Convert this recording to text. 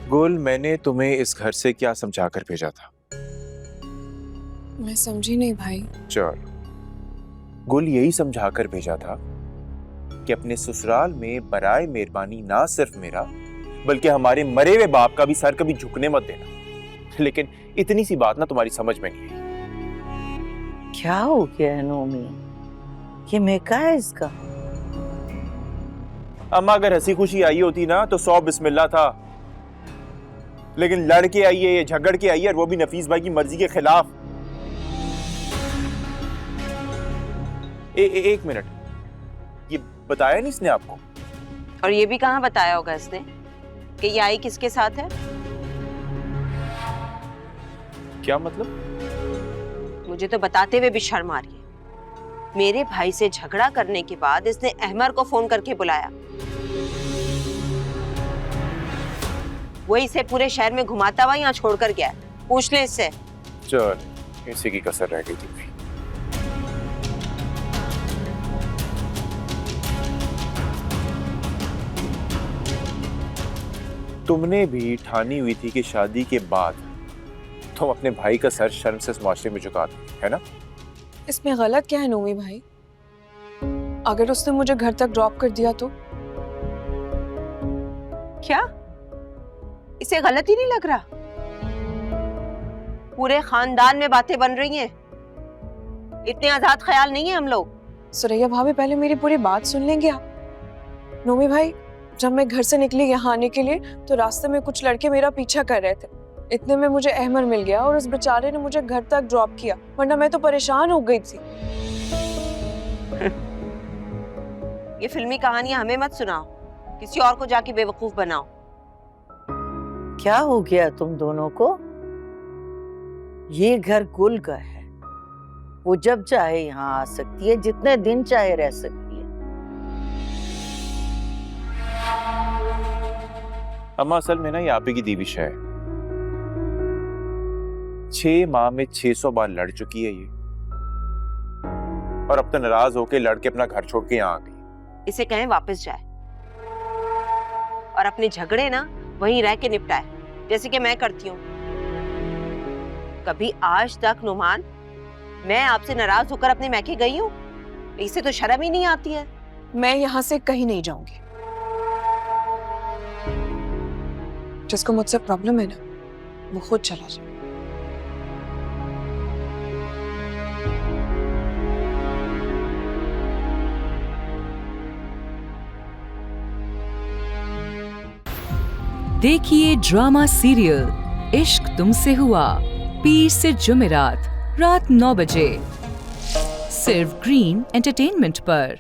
गुल, मैंने तुम्हें इस घर से क्या समझा कर भेजा था? मैं समझी नहीं भाई। चल, गुल यही समझा कर भेजा था कि अपने ससुराल में बराए मेहरबानी ना सिर्फ मेरा बल्कि हमारे मरे हुए बाप का भी सर कभी झुकने मत देना। लेकिन इतनी सी बात ना तुम्हारी समझ में नहीं आई। क्या हो गया है नोमी? ये मेका है इसका? अम्मा, अगर हंसी खुशी आई होती ना तो 100 बिस्मिल्लाह था, लेकिन लड़के आई है, झगड़ के आई है, और वो भी नफीस भाई की मर्जी के खिलाफ। एक मिनट, ये बताया नहीं इसने आपको? और ये भी कहाँ बताया होगा इसने कि ये आई किसके साथ है? क्या मतलब? मुझे तो बताते हुए भी शर्म आ रही है। मेरे भाई से झगड़ा करने के बाद इसने अहमर को फोन करके बुलाया। वो इसे पूरे शहर में घुमाता हुआ यहाँ छोड़कर गया। पूछ ले इससे। चल, इसी की कसर रह गई थी भाई। तुमने भी ठानी हुई थी कि शादी के बाद तुम अपने भाई का सर शर्म से इस माशरे में झुका दो, है ना? इसमें गलत क्या है नोमी भाई? अगर उसने मुझे घर तक ड्रॉप कर दिया तो? क्या इसे गलत ही नहीं लग रहा? पूरे खानदान में बातें बन रही हैं। इतने आजाद ख्याल नहीं है हम लोग। सुरैया भाभी, पहले मेरी पूरी बात सुन लेंगे आप? नोमी भाई, जब मैं घर से निकली यहाँ आने के लिए तो रास्ते में कुछ लड़के मेरा पीछा कर रहे थे। इतने में मुझे अहमर मिल गया और उस बेचारे ने मुझे घर तक ड्रॉप किया, वरना मैं तो परेशान हो गई थी। ये फिल्मी कहानियां हमें मत सुनाओ, किसी और को जाके बेवकूफ बनाओ। क्या हो गया तुम दोनों को? ये घर गुल का है, वो जब चाहे यहाँ आ सकती है, जितने दिन चाहे रह सकती है। अम्मा, असल में ना ये आप ही की दीविश है। 6 माह में 600 बार लड़ चुकी है ये, और अब तो नाराज होके लड़के अपना घर छोड़ के यहाँ आ गई। इसे कहें वापस जाए और अपने झगड़े ना वहीं रह के निपटाए, जैसे कि मैं करती हूँ। कभी आज तक नुमान मैं आपसे नाराज होकर अपने मैके गई हूँ? इसे तो शर्म ही नहीं आती है। मैं यहाँ से कहीं नहीं जाऊंगी। जिसको मुझसे प्रॉब्लम है ना, वो खुद चला जाए। देखिए ड्रामा सीरियल इश्क तुमसे हुआ, पीर से जुमेरात रात 9 बजे, सिर्फ ग्रीन एंटरटेनमेंट पर।